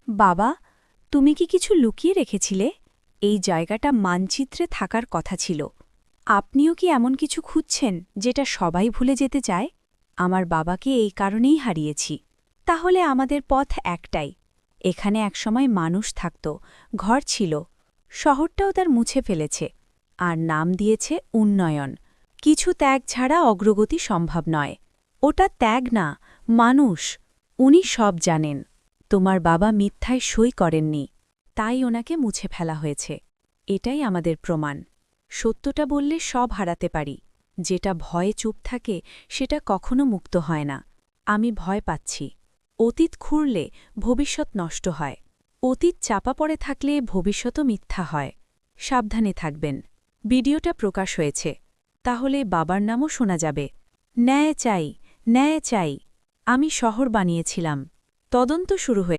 বাবা, তুমি কি কিছু লুকিয়ে রেখেছিলে? এই জায়গাটা মানচিত্রে থাকার কথা ছিল। আপনিও কি এমন কিছু খুঁজছেন যেটা সবাই ভুলে যেতে চায়? আমার বাবাকে এই কারণেই হারিয়েছি। তাহলে আমাদের পথ একটাই। এখানে একসময় মানুষ থাকত, ঘর ছিল। শহরটাও তার মুছে ফেলেছে, আর নাম দিয়েছে উন্নয়ন। কিছু ত্যাগ ছাড়া অগ্রগতি সম্ভব নয়। ওটা ত্যাগ না, মানুষ। উনি সব জানেন। তোমার বাবা মিথ্যায় সই করেননি, তাই ওনাকে মুছে ফেলা হয়েছে। এটাই আমাদের প্রমাণ। সত্যটা বললে সব হারাতে পারি। যেটা ভয়ে চুপ থাকে সেটা কখনো মুক্ত হয় না। আমি ভয় পাচ্ছি। অতীত খুঁড়লে ভবিষ্যৎ নষ্ট হয়। অতীত চাপা পড়ে থাকলে ভবিষ্যতও মিথ্যা হয়। সাবধানে থাকবেন। ভিডিওটা প্রকাশ হয়েছে, তাহলে বাবার নামও শোনা যাবে। ন্যায় চাই, ন্যায় চাই। আমি শহর বানিয়েছিলাম। তদন্ত শুরু হয়ে